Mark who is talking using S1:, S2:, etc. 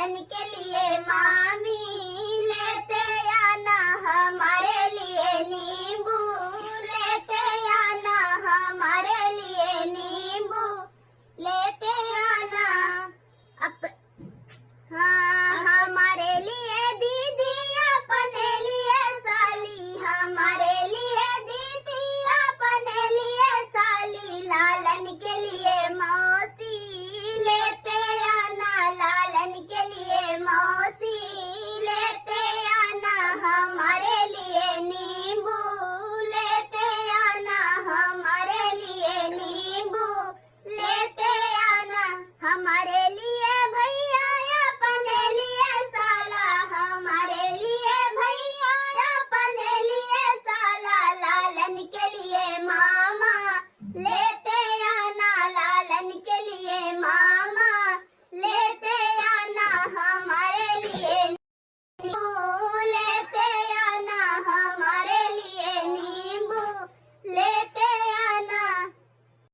S1: लालन के लिए मामी लेते आना हमारे लिए नींबू, लेते आना हमारे लिए नींबू, लेते आना हाँ हमारे लिए दीदी अपने लिए साली, हमारे लिए दीदी अपने लिए साली, लालन के लिए मौसी लेते आना, लालन के लिए मौसी लेते आना हमारे लिए नींबू, लेते आना हमारे लिए नींबू, लेते आना हमारे